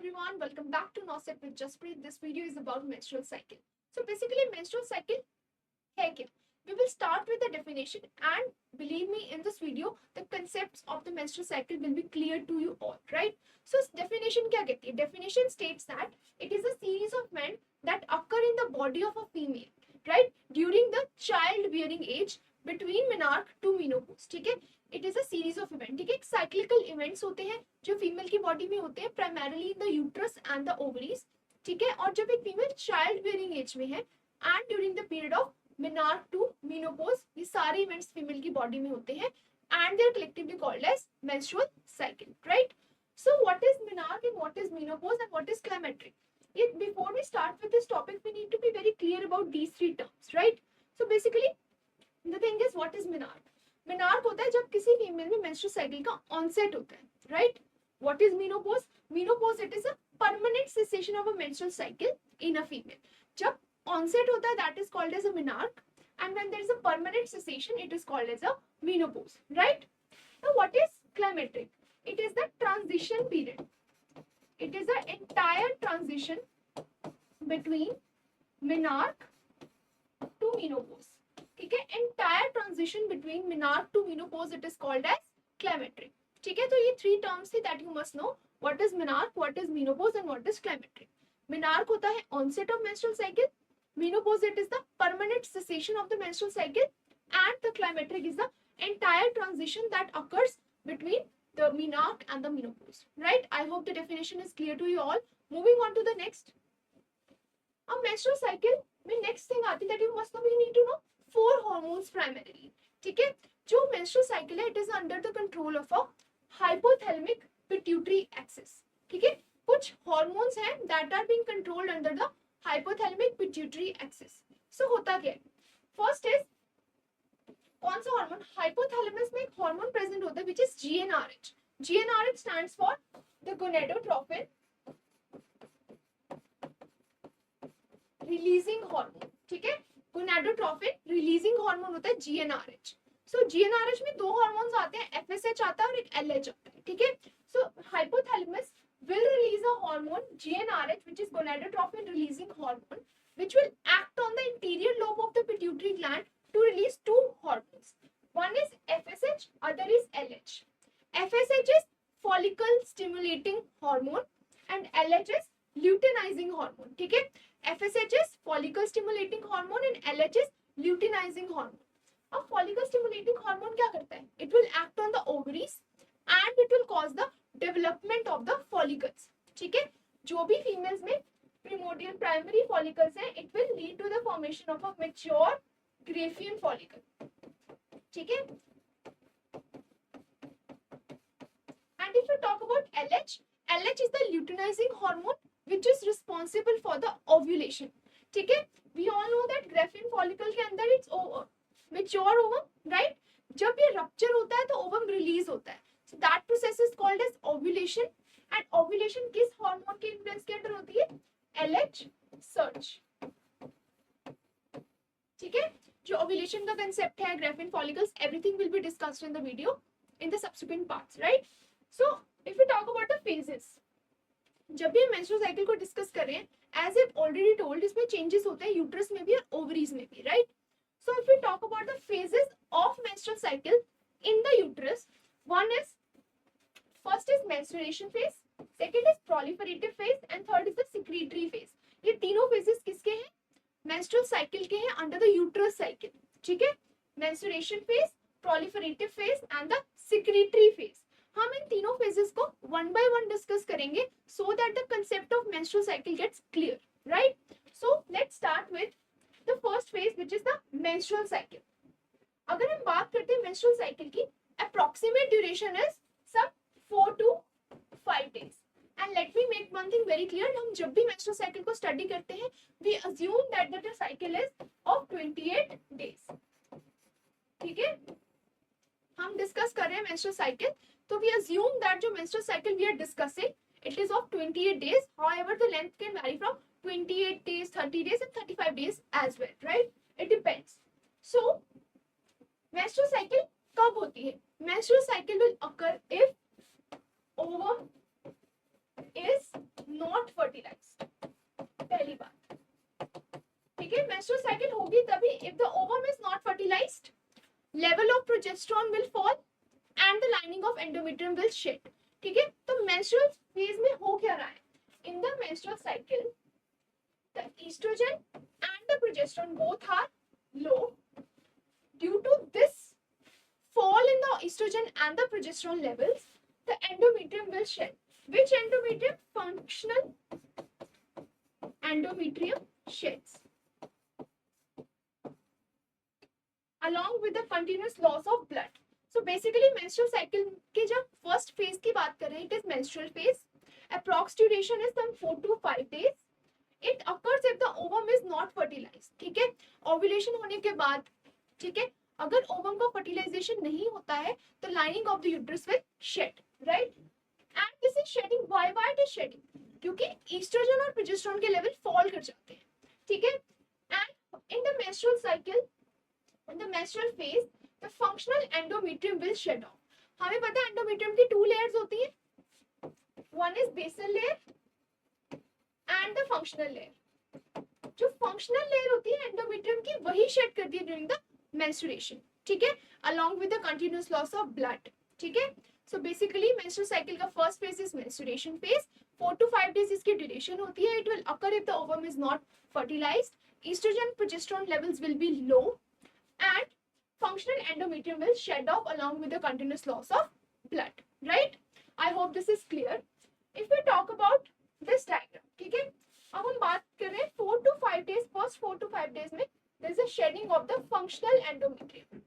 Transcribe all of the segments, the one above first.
everyone, welcome back to Nosep with Jaspreet. This video is about menstrual cycle. So basically menstrual cycle है क्या? We will start with the definition and believe me in this video the concepts of the menstrual cycle will be clear to you all, right? So definition क्या कहती है? Definition states that it is a series of men that occur in the body of a female, right? During the childbearing age between menarche to menopause, ठीक है? It is a series of event, ठीक है? Cyclical events होते हैं जो female की body में होते हैं, primarily in the uterus and the ovaries, ठीक है? और जब एक फीमेल चाइल्ड बियरिंग एज में है and during the period of menarche to menopause, ये सारे इवेंट्स फीमेल की बॉडी में होते हैं and they are collectively called as menstrual cycle, right? So what is menarche and what is menopause and what is climacteric? Yet before we start with this topic we need to be very clear about these three terms, right? So basically the thing is, what is menarche? menarche होता है जब किसी female में menstrual cycle का onset होता है, right? What is menopause? Menopause it is a permanent cessation of a menstrual cycle in a female. जब onset होता है that is called as a menarche, and when there is a permanent cessation it is called as a menopause, right? Now what is climacteric? It is the transition period. It is the entire transition between menarche to menopause, ठीक है? Entire transition between menarche to menopause it is called as climacteric, ठीक है? तो ये three terms थे that you must know. What is menarche, what is menopause and what is climacteric. menarche होता है onset of menstrual cycle, menopause it is the permanent cessation of the menstrual cycle, and the climacteric is the entire transition that occurs between the menarche and the menopause, right? I hope the definition is clear to you all. Moving on to the next. अब menstrual cycle में next thing आती है that you must know, you need to know four hormones primarily, ठीक है? जो menstrual cycle है it is under the control of a hypothalamic pituitary axis, ठीक है? कुछ hormones हैं that are being controlled under the hypothalamic pituitary axis. So होता क्या है? First is कौन सा हार्मोन? हाइपोथैलेमस में एक हार्मोन प्रेजेंट होता है which is GnRH. GnRH stands for the gonadotropin releasing hormone, ठीक है? गोनाडोट्रोपिन रिलीजिंग हार्मोन होता है GnRH. सो GnRH में दो हार्मोन्स आते हैं, FSH आता है और एक LH आता है, ठीक है? सो hypothalamus will release a hormone GnRH which is gonadotropin releasing hormone which will act on the interior lobe of the pituitary gland to release two hormones. One is FSH, other is LH. FSH is follicle stimulating hormone and LH is luteinizing hormone, ठीक है? FSH is follicle stimulating hormone and LH is luteinizing hormone. अब follicle stimulating hormone क्या करता है? It will act on the ovaries and it will cause the development of the follicles, ठीक है? जो भी females में primordial primary follicles हैं, it will lead to the formation of a mature Graafian follicle, ठीक है? And if you talk about LH, LH is the luteinizing hormone which is responsible for the ovulation, ठीक है? We all know that Graafian follicle के अंदर it's mature ovum, right? जब ये rupture होता है तो ovum release होता है. So that process is called as ovulation. And ovulation किस hormone के influence के अंदर होती है? LH surge, ठीक है? जो ovulation का concept है, Graafian follicles, everything will be discussed in the video in the subsequent parts, right? So if we talk about the phases, जब भी हम मेंस्ट्रुअल साइकिल को डिस्कस कर रहे हैं एज इट ऑलरेडी टोल्ड इसमें चेंजेस होते हैं यूट्रस में भी और ओवरीज में भी, right? So if we talk about the phases of menstrual cycle in the uterus, one is first is menstruation phase, second is proliferative phase and third is the secretory phase. ये तीनों phases किसके हैं? Menstrual cycle के हैं under the uterus cycle, ठीक है? Menstruation phase, proliferative phase and the secretory phase. हम इन तीनों फेजेस को वन बाय वन डिस्कस करेंगे so that the concept of menstrual cycle gets clear, right? So let's start with the first phase which is the menstrual cycle. अगर हम बात करते हैं menstrual cycle की, approximate duration is some 4 to 5 days. And let me make one thing very clear, हम जब भी menstrual cycle को स्टडी करते हैं we assume that the cycle is of 28 days, ठीक है? हम डिस्कस कर रहे हैं मेंस्ट्रुअल साइकिल, तो we assume that जो menstrual cycle we are discussing it is of 28 days. However, the length can vary from 28 days, 30 days and 35 days as well, right? It depends. So, menstrual cycle कब होती है? Menstrual cycle will occur if ovum is menstrual cycle होगी तभी if the ovum is not fertilized, level of progesterone will fall and the lining of endometrium will shed. ठीक है, तो menstrual phase में हो क्या रहा है? In the menstrual cycle, the estrogen and the progesterone both are low. Due to this fall in the estrogen and the progesterone levels, the endometrium will shed. Which endometrium? Functional endometrium sheds along with the continuous loss of blood. So basically menstrual cycle के जब first phase की बात करें, it is menstrual phase. Approx duration is some 4 to 5 days. It occurs if the ovum is not fertilized. ठीक है, ovulation होने के बाद, ठीक है, अगर ovum का fertilization नहीं होता है तो lining of the uterus will shed, right? And this is shedding. Why it is shedding? क्योंकि estrogen और progesterone के level fall कर जाते हैं, ठीक है? And in the menstrual cycle, in the menstrual phase, the functional endometrium will shed off. हमें पता है endometrium की 2 layers होती है. One is basal layer and the functional layer. जो functional layer होती है endometrium की, वही shed करती है during the menstruation, ठीक है, along with the continuous loss of blood, ठीक है. So basically menstrual cycle का first phase is menstruation phase. 4 to 5 days इसकी duration होती है. It will occur if the ovum is not fertilized. Estrogen progesterone levels will be low and functional endometrium will shed off along with the continuous loss of blood, right? I hope this is clear. If we talk about this diagram, ठीक है, अब हम बात कर रहे हैं 4 to 5 days, first 4 to 5 days में there is a shedding of the functional endometrium,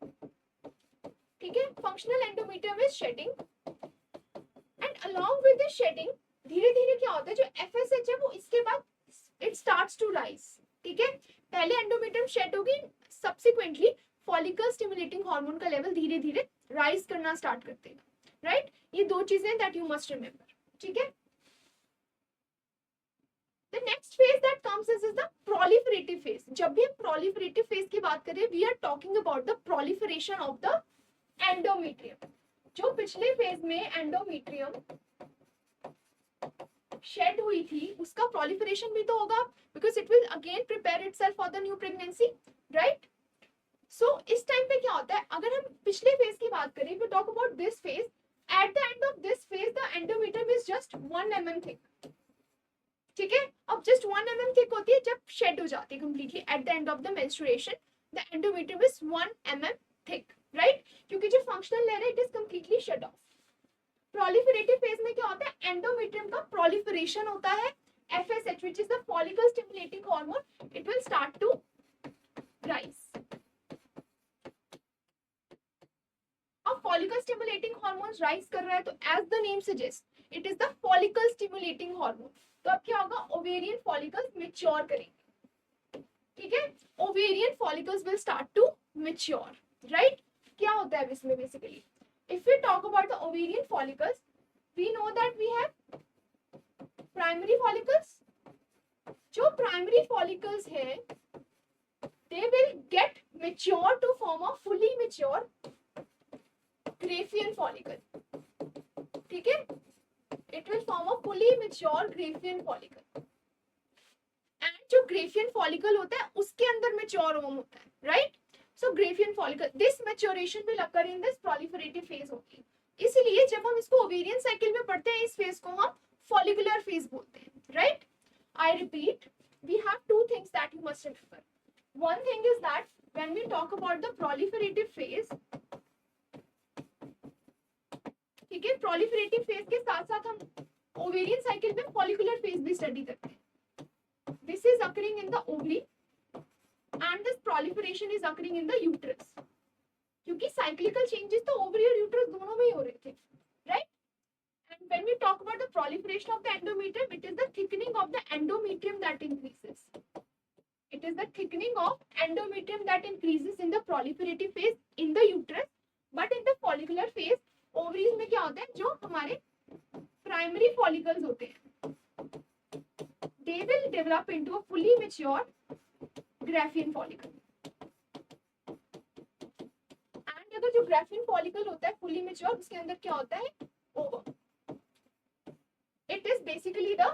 ठीक है, functional endometrium is shedding and along with the shedding धीरे धीरे क्या होता है, जो FSH है वो इसके बाद it starts to rise, ठीक है, पहले endometrium shed होगी, subsequently follicle stimulating hormone का लेवल धीरे धीरे rise करना स्टार्ट कर देगा, राइट? ये दो चीजें that you must remember, ठीक है. The next phase that comes is the proliferative phase. जब भी हम proliferative phase की बात करें, we are talking about the proliferation of the endometrium. जो पिछले phase में endometrium shed हुई थी, उसका proliferation भी तो होगा, because it will again prepare itself for the new pregnancy, right? So इस टाइम पे क्या होता है, अगर हम पिछले phase की बात करें, we talk about this phase. At the end of this phase, the endometrium is just 1 mm thick. ठीक है, अब just 1 mm thick होती है जब shed हो जाती है completely. At the end of the menstruation, the endometrium is 1 mm thick, right? क्योंकि जो functional layer है, it is completely shed off. Proliferative phase में क्या होता है, endometrium का proliferation होता है, FSH, which is the follicle stimulating hormone, it will start to rise. अब follicle stimulating hormones rise कर रहा है, तो as the name suggests, it is the follicle stimulating hormone. तो अब क्या होगा, ovarian follicles mature करेंगे, ठीक है, ovarian follicles will start to mature, right? क्या होता है इसमें basically? If we talk about the ovarian follicles, we know that we have primary follicles. जो primary follicles है, they will get mature to form a fully mature Graafian follicle, ठीक है? It will form a fully mature Graafian follicle. And जो Graafian follicle होता है, उसके अंदर mature ovum होता है, right? So Graafian follicle, this maturation will occur in this proliferative phase only. इसलिए जब हम इसको ovarian cycle में पढ़ते हैं, इस phase को हम follicular phase बोलते हैं, right? I repeat, we have two things that you must remember. One thing is that when we talk about the proliferative phase, ठीक है, proliferative phase के साथ साथ हम ovarian cycle में follicular phase भी study करते हैं. This is occurring in the ovary and this proliferation is occurring in the uterus. क्योंकि cyclical changes तो ovary और uterus दोनों में ही हो रहे थे, right? And when we talk about the proliferation of the endometrium, it is the thickening of the endometrium that increases. It is the thickening of endometrium that increases in the proliferative phase in the uterus, but in the follicular phase, ovaries में क्या होता है, जो हमारे primary follicles होते हैं, they will develop into a fully mature Graafian follicle. And अगर जो Graafian follicle होता है fully mature, उसके अंदर क्या होता है, ovum. It is basically the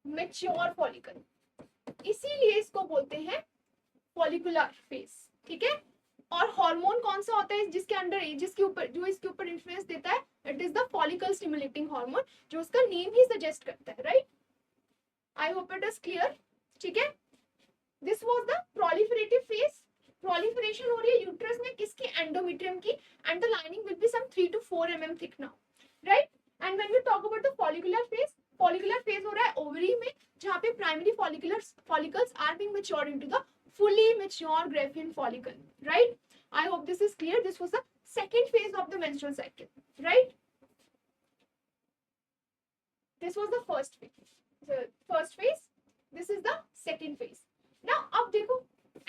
mature follicle. इसीलिए इसको बोलते हैं फॉलिकुलर फेज, ठीक है। और हार्मोन कौन सा होता है जिसके अंडर, जिसके ऊपर, जो इसके ऊपर इन्फ्लुएंस देता है, it is the follicle stimulating hormone, जो उसका नेम ही सजेस्ट करता है, right. I hope it is clear, ठीक है। This was the proliferative phase. Proliferation हो रही है यूट्रस में, किसकी, एंडोमेट्रियम की, and the lining will be some 3 to 4 mm thick now, right. And when we talk about the follicular phase, follicular phase हो रहा है ओवरी में, जहां पे primary follicles are being matured into the fully mature Graafian follicle, right? I hope this is clear. This was the second phase of the menstrual cycle, right? This was the first phase. The first phase. This is the second phase. Now, अब देखो,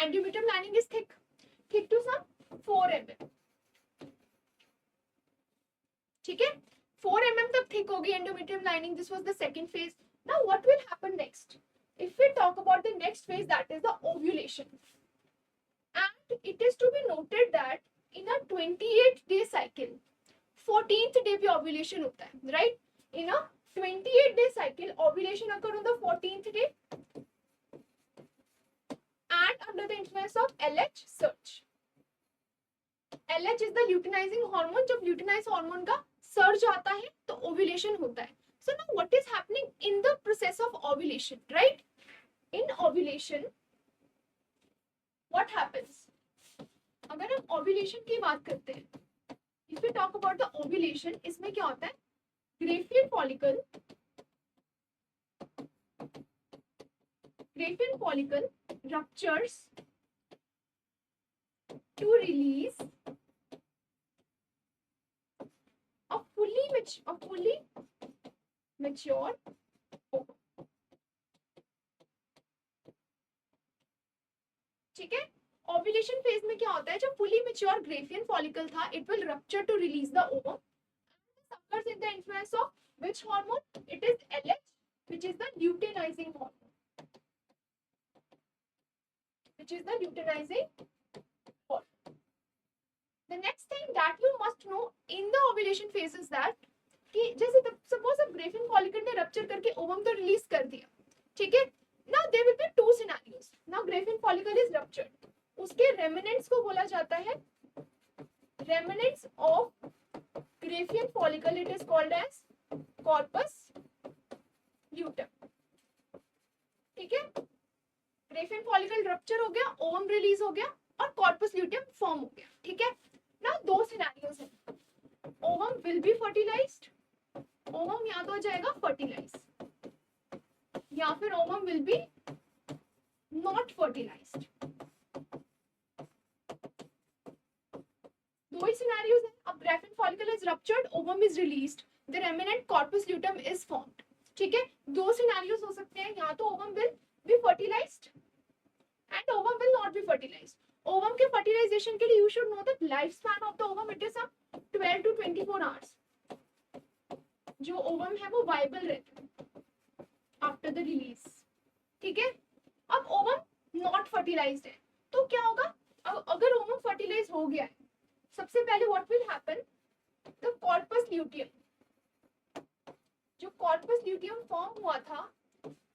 endometrium lining is thick to some 4 mm. ठीक है, 4 mm तक thick होगी endometrium lining. This was the second phase. Now, what will happen next? If we talk about the next phase, that is the ovulation, and it is to be noted that in a 28-day cycle, 14th day पे ovulation होता है, right? In a 28-day cycle, ovulation occur on the 14th day and under the influence of LH surge. LH is the luteinizing hormone. जब luteinizing hormone का surge आता है तो ovulation होता है. So now what is happening in the process of ovulation, right? In ovulation, what happens? अगर हम ovulation की बात करते हैं, if we talk about the ovulation, इसमें क्या होता है? Graafian follicle ruptures to release a fully mature ovum. ठीक है, ओव्यूलेशन फेज में क्या होता है, जब फुली मैच्योर ग्रेफियन फॉलिकल था, it will rupture to release the ovum, suffers in the influence of which hormone? It is LH, which is the luteinizing hormone, The next thing that you must know in the ovulation phase is that कि जैसे suppose अब Graafian follicle ने rupture करके ovum तो release कर दिया, ठीक है। Now there will be two scenarios. Now Graafian follicle is ruptured. उसके remnants को बोला जाता है remnants of Graafian follicle. It is called as corpus luteum. ठीक है, Graafian follicle rupture हो गया, ovum release हो गया और corpus luteum form हो गया, ठीक है। Now दो scenarios हैं, ovum will be fertilized, ovum या तो हो जाएगा fertilized या फिर ovum will be not fertilized. दो ही सिनेरियोज हैं. अब Graafian follicle is ruptured, ovum is released, the remnant corpus luteum is formed. ठीक है, दो सिनेरियोज हो सकते हैं, या तो ovum will be fertilised and ovum will not be fertilised. Ovum के फर्टिलाइजेशन के लिए you should know the life span of the ovum, it is some 12 to 24 hours. जो ओवम है वो वाइबल रहता है आफ्टर द रिलीज. ठीक है, अब ओवम नॉट फर्टिलाइज्ड है तो क्या होगा? अगर ओवम फर्टिलाइज हो गया है, सबसे पहले what will happen, the corpus luteum, जो कॉर्पस ल्यूटियम फॉर्म हुआ था,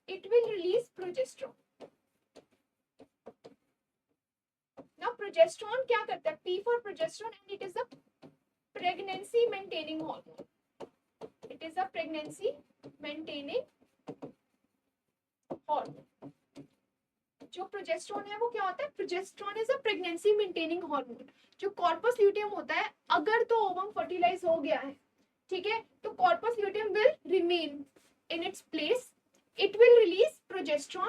it will release progesterone. Now progesterone क्या करता है? P for progesterone and it is the pregnancy maintaining hormone. It is a pregnancy maintaining hormone. जो progesterone है वो क्या होता है? Progesterone is a pregnancy maintaining hormone. जो कॉर्पस ल्यूटियम होता है, अगर तो ओवम फर्टिलाइज हो गया है, ठीक है, तो corpus luteum will remain in its place. It will release progesterone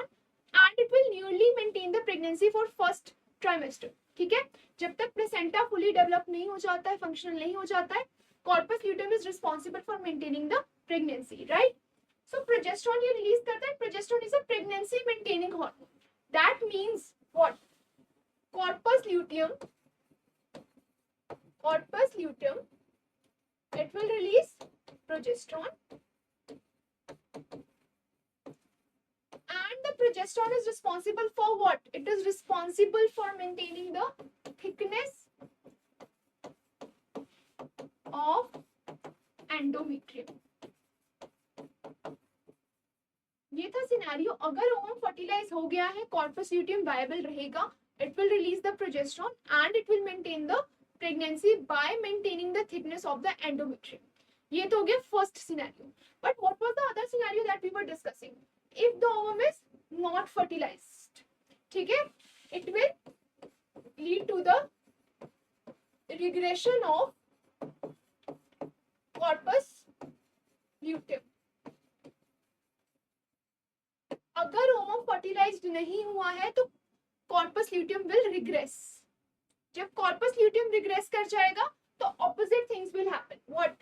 and it will newly maintain the pregnancy for first trimester. ठीक है, जब तक प्लेसेंटा फुली डेवलप नहीं हो जाता है, फंक्शनल नहीं हो जाता है, corpus luteum is responsible for maintaining the pregnancy, right. So progesterone ये रिलीज करता है. Progesterone is a pregnancy maintaining hormone. That means what? Corpus luteum, it will release progesterone, and the progesterone is responsible for what? It is responsible for maintaining the thickness of endometrium. ये था scenario. अगर ovum fertilise हो गया है, corpus luteum viable रहेगा, it will release the progesterone and it will maintain the pregnancy by maintaining the thickness of the endometrium. ये तो हो गया first scenario. But what was the other scenario that we were discussing? If the ovum is not fertilized, ठीक है, it will lead to the regression of corpus luteum. अगर ovum fertilised नहीं हुआ है तो कॉर्पस ल्यूटियम विल रिग्रेस. जब corpus luteum regress कर जाएगा तो opposite things will happen. What?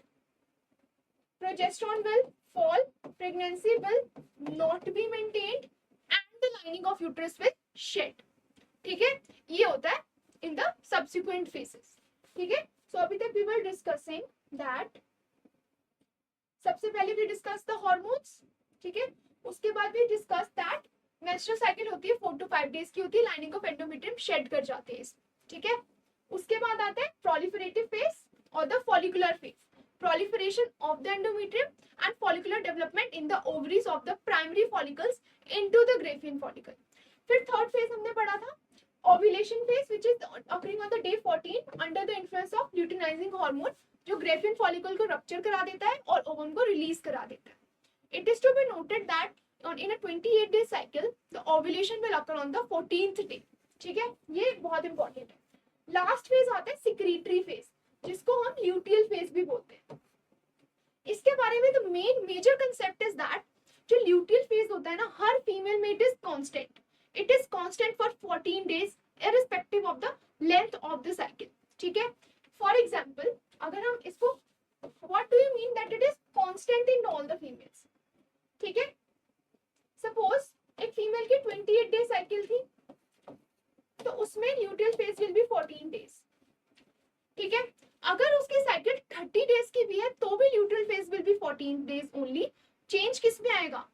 Progesterone will fall, pregnancy will not be maintained and the lining of uterus will shed. ठीक है, ये होता है इन द सब्सिक्वेंट फेजेस. ठीक है, सो अभी तक वी वर डिस्कसिंग दैट. सबसे पहले वी डिस्कस द हार्मोन्स. ठीक है, उसके बाद भी डिस्कस दैट मेंस्ट्रुअल साइकिल होती है 4 to 5 डेज की होती है, लाइनिंग ऑफ एंडोमेट्रियम शेड कर जाते हैं. ठीक है, उसके बाद आता है प्रोलिफरेटिव फेज और the follicular phase. proliferation of the endometrium and follicular development in the ovaries of the primary follicles into the Graafian follicle. फिर थर्ड फेज हमने पढ़ा था ovulation phase which is occurring on the day 14 under the influence of luteinizing hormone जो Graafian follicle को rupture करा देता है और ओवम को रिलीज करा देता है. It is to be noted that in a 28-day cycle the ovulation will occur on the 14th day. ठीक है, ये बहुत इंपॉर्टेंट है. लास्ट फेज आता है सिक्रीटरी फेज जिसको हम ल्यूटियल फेज भी बोलते हैं. इसके बारे में तो मेजर कंसेप्ट इज दैट जो ल्यूटियल फेज होता है ना, हर फीमेल में it is constant. It is constant for 14 days irrespective of the length of the cycle. ठीक है, फॉर एग्जांपल अगर हम इसको what do you mean that it is constant in all the females. ठीक है, सपोज एक female की 28 day cycle थी तो उसमें luteal phase will be 14 days. ठीक है, अगर उसकी साइकिल 30 डेज की भी है तो भी luteal phase will be 14 days only. Change किस में आएगा?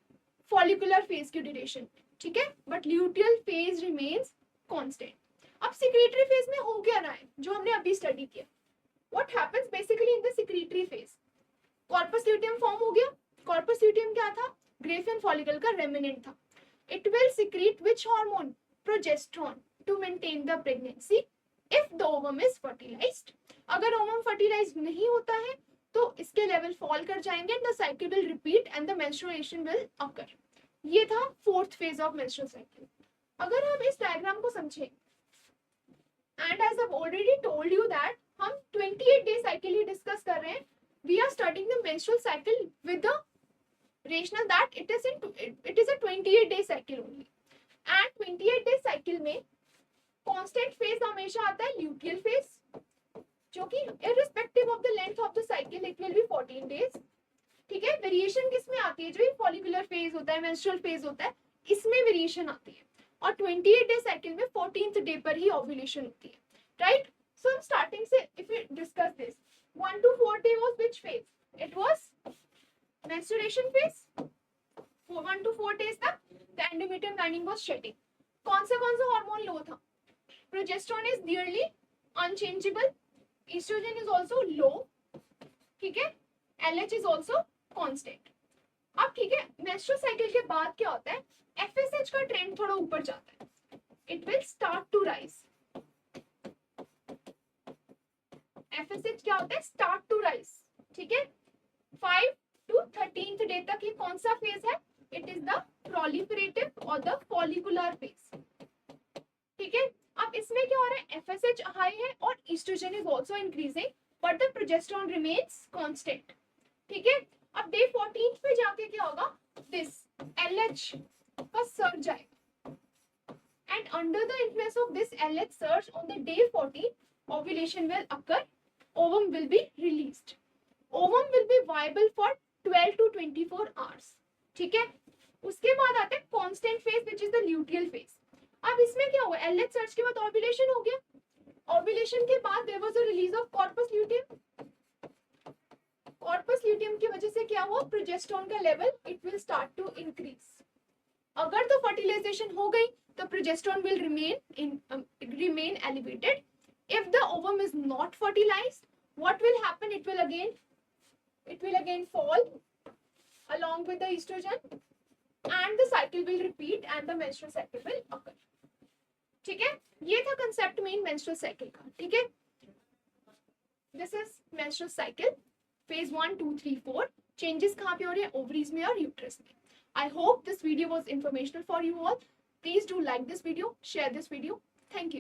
फॉलिकुलर फेज की ड्यूरेशन. ठीक है, but luteal phase remains constant. अब सिक्रीटरी फेज में हो क्या रहा है जो हमने अभी स्टडी किया. What happens basically in the secretory phase? Corpus luteum form हो गया. कॉर्पस ल्यूटियम क्या था? ग्रेफियन फॉलिकल का रेमिनेंट था. It will secrete which hormone? Progesterone to maintain the pregnancy if the ovum is fertilised. अगर ovum fertilised नहीं होता है तो इसके लेवल फॉल कर जाएंगे and the cycle will repeat and the menstruation will occur. ये था fourth phase of menstrual cycle. अगर हम इस डायग्राम को समझें and as I have already told you that हम 28 डे साइकिल ही डिस्कस कर रहे हैं. We are starting the menstrual cycle with the rational that it is a 28 day cycle only. and 28 day cycle में constant phase हमेशा आता है luteal phase जो कि irrespective of the length of the cycle it will be 14 days. ठीक है, variation किस में आती है? जो ये फॉलिकुलर फेज होता है, मेंस्ट्रुअल फेज होता है, इसमें वेरिएशन आती है. और 28 डे साइकिल में 14th डे पर ही ओव्यूलेशन होती है. राइट, सो हम स्टार्टिंग से if we discuss this 1 to 4 day was which phase? It was menstruation phase. 1 to 4 days तक the endometrium lining was shedding. कौन सा हार्मोन लो था? Progesterone is nearly unchangeable, estrogen is also low. ठीक है, LH is also constant. अब ठीक है, menstrual cycle के बाद क्या होता है? FSH का ट्रेंड थोड़ा ऊपर जाता है. It will start to rise. FSH क्या होता है? Start to rise. ठीक है, 5 to 13th डे तक ये कौन सा फेज है? इट इज द प्रोलिफरेटिव और द फॉलिकुलर फेज. ठीक है, अब इसमें क्या हो रहा है? FSH हाई है और estrogen is also increasing but the progesterone remains constant. ठीक है, अब डे 14 पे जाके क्या होगा? दिस LH का सर्ज आएगा and under the influence of this LH surge on the day 14 ovulation will occur, ovum will be released. Ovum will be viable for 12 to 24 hours. ठीक है, उसके बाद आता है constant phase which is the luteal phase. अब इसमें क्या हुआ? LH सर्च के बाद ओव्यूलेशन हो गया. ओव्यूलेशन के बाद there was a release of corpus luteum. Corpus luteum की वजह से क्या हुआ? प्रोजेस्टेरोन का level it will start to increase. अगर तो फर्टिलाइजेशन हो गई तो progesterone will remain elevated. If the ovum is not fertilised what will happen? It will again fall along with the estrogen and cycle will repeat and the menstrual cycle will occur. ठीक है, ये था concept main menstrual cycle का. ठीक है, this is menstrual cycle, phase 1, 2, 3, 4. Changes कहाँ पे हो रहे हैं? ओवरीज में और यूट्रस में. I hope this video was informational for you all. Please do like this video, share this video. Thank you.